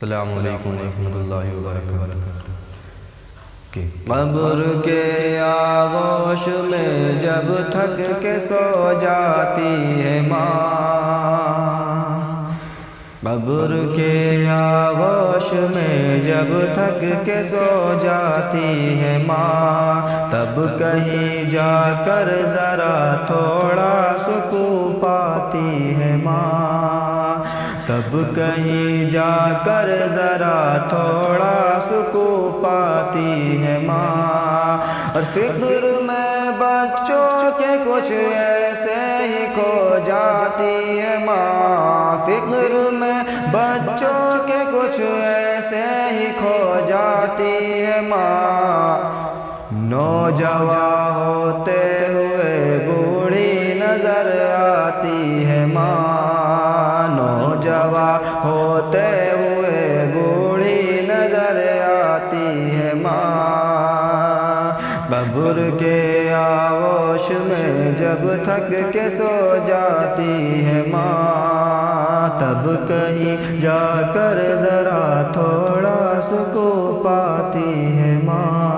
السلام علیکم ورحمۃ اللہ وبرکاتہ۔ قبر کے آغوش میں جب تھک کے سو جاتی ہے ماں، قبر کے آغوش میں جب تھک کے سو جاتی ہے ماں، تب کہیں جا کر ذرا تھوڑا سکون پاتی ہے ماں، تب کہیں جا کر ذرا تھوڑا سکون پاتی ہے ماں۔ اور فکر میں بچوں کے کچھ ایسے ہی کھو جاتی ہے ماں، فکر میں بچوں کے کچھ ایسے ہی کھو جاتی ہے ماں۔ نوجوان ہوتے ہوئے بوڑھی نظر آتی ہے ماں، نوجوان ہوتے ہوئے بوڑھی نظر آتی ہے ماں۔ قبر کے آغوش میں جب تھک کے سو جاتی ہے ماں، تب کہیں جا کر ذرا تھوڑا سکون پاتی ہے ماں۔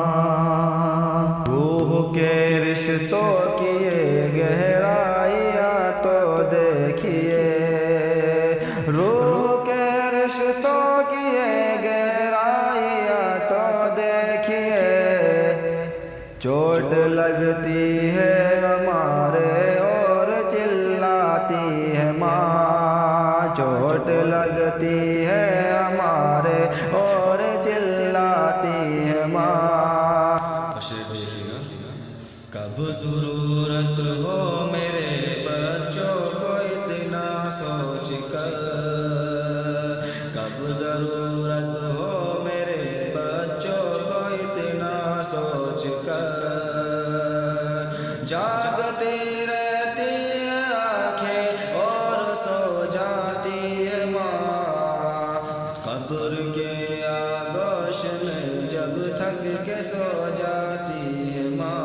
روح کے رشتوں کی یہ گہرائیاں تو دیکھیے، روح کے رشتوں کی یہ گہرائیاں تو دیکھیے، چوٹ لگتی ہے ہمارے اور چلاتی ہے ماں، چوٹ لگتی ہے ہمارے اور چلاتی ہے ماں۔ کب ضرورت ہو میرے بچوں کو اتنا سوچ کر، کب ضرورت ہو میرے بچوں کو اتنا سوچ کر، جاگتی رہتی ہے آنکھیں اور سو جاتی ہے ماں۔ قبر کے آغوش میں جب تھک کے سو جاتی ہے ماں،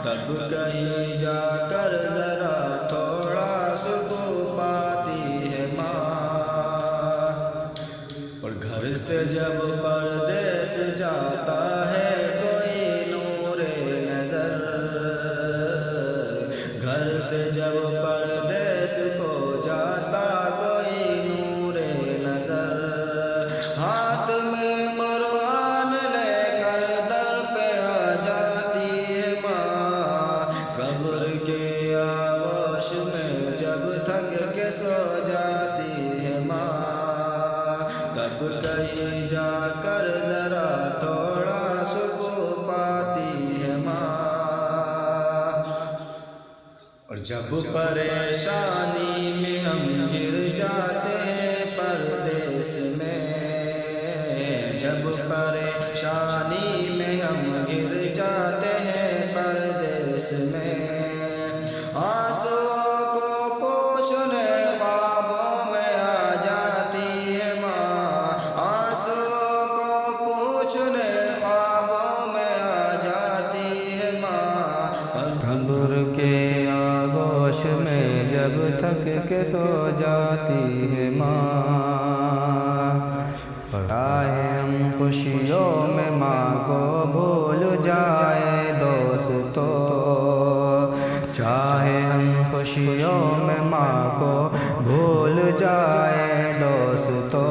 تب کہیں جا کر ذرا تھوڑا سکون پاتی ہے ماں۔ اور گھر سے جب پردیس جاتا ہے کوئی نور نظر، گھر سے جب پردیس کو جاتا کوئی نور نظر، ہاتھ میں قرآن لے کر در پہ آ جاتی ہے ماں۔ قبر کے آغوش میں جب تھک کے سو جاتی ہے ماں، تب کہیں جا کر ذرا تھوڑا سکون پاتی ہے ماں۔ اور جب پریشانی میں ہم گر جاتے ہیں پردیس میں، جب پریشانی میں ہم گر جاتے ہیں پردیس میں، آنسوؤں کو پوچھنے خوابوں میں آ جاتی ہے ماں، آنسوؤں کو پوچھنے خوابوں میں آ جاتی ہے ماں۔ قبر کے آغوش میں جب تھک کے سو جاتی ہے ماں، چاہے ہم خوشیوں میں ماں کو بھول جائے دوستو، چاہے ہم خوشیوں میں ماں کو بھول جائے دوستو،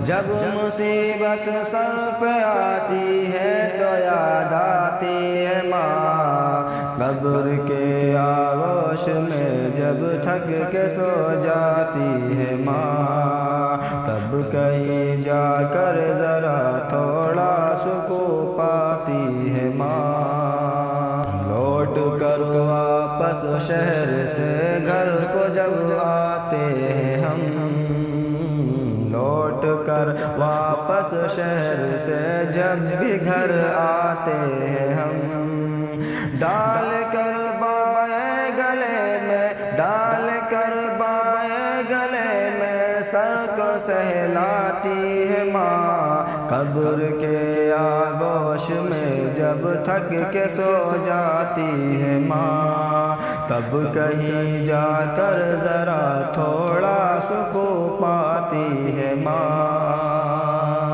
جب مصیبت سر پہ آتی ہے تو یاد آتی ہے ماں۔ قبر کے آغوش میں جب تھک کے سو جاتی ہے ماں، تب کہیں جا کر ذرا تھوڑا سکون پاتی ہے ماں۔ لوٹ کر واپس شہر سے گھر کو جب آتے ہیں ہم، لوٹ کر واپس شہر سے جب بھی گھر آتے ہیں ہم، ڈال کر بائیں گلے میں، ڈال کر بائیں گلے میں سر کو سہلاتی ہے ماں۔ قبر کے آغوش میں جب تھک کے سو جاتی ہے ماں، تب کہیں جا کر ذرا تھوڑا سکون پاتی پاتی ہے ماں۔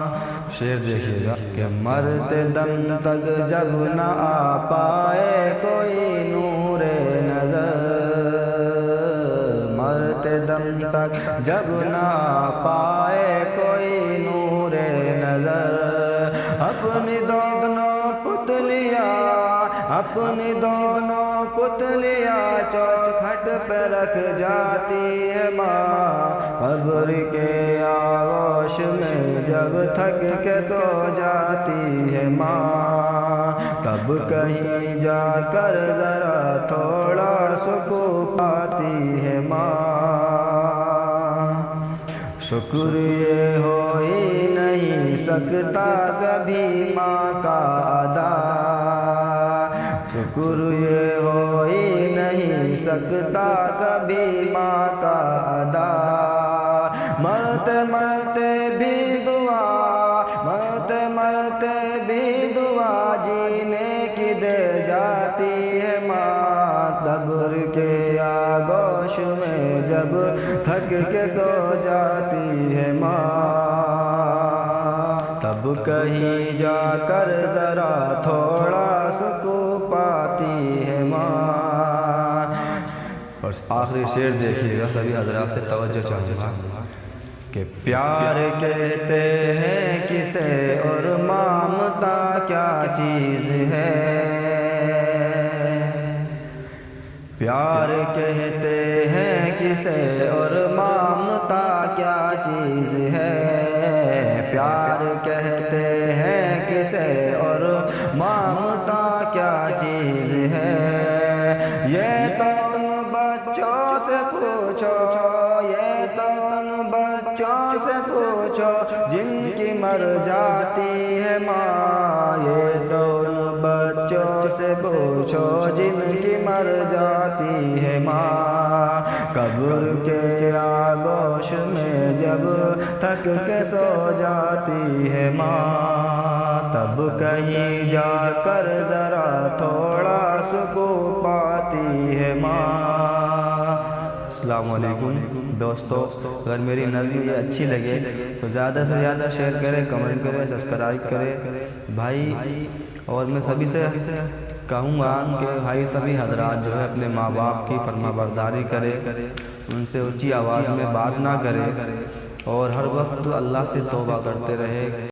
شعر دیکھیے گا کہ مرتے دم تک جب نہ آ پائے کوئی نور نظر، مرتے دم تک جب نہ آ پائے کوئی نور نظر، اپنی دونوں پتلیاں چوکھٹ پہ رکھ جاتی ہے ماں، قبر کے آغوش میں جب تھک کے سو جاتی ہے ماں، تب کہیں جا کر ذرا تھوڑا سکون پاتی ہے ماں۔ شکر یہ ہو ہی نہیں سکتا کبھی ماں کا ادا، شکر یہ ہو ہی نہیں سکتا کبھی ماں کا ادا، مرتے مرتے بھی دعا جینے کی دے جاتی ہے ماں، قبر کے آغوش میں جب تھک کے سو جاتی ہے ماں، تب کہیں جا کر ذرا تھوڑا سکون پاتی ہے ماں۔ اور آخری شعر دیکھیے گا، سبھی حضرات سے توجہ چاہوں گا کہ پیار کہتے ہیں کسے اور ممتا کیا چیز ہے، پیار کہتے ہیں کسے اور ممتا کیا چیز ہے، پیار کہتے ہیں کسے اور ممتا کیا چیز ہے، یہ تو ان بچوں سے پوچھو، یہ تو ان بچوں سے پوچھو جن کی مر جاتی ہے ماں، یہ تو ان بچوں سے پوچھو جن کی مر جاتی ہے ماں، قبر کے آغوش میں جب تھک کے سو جاتی ہے ماں، تب کہیں جا کر ذرا تھوڑا سکون پاتی ہے ماں۔ السلام علیکم دوستو، اگر میری نظم یہ اچھی لگے تو زیادہ سے زیادہ شیئر کریں، کمنٹ کریں، سبسکرائب کریں بھائی، اور میں سبھی سے کہوں گا کہ بھائی سبھی حضرات جو ہے اپنے ماں باپ کی فرما برداری کرے، ان سے اونچی آواز میں بات نہ کرے، اور ہر وقت اللہ سے توبہ کرتے رہے۔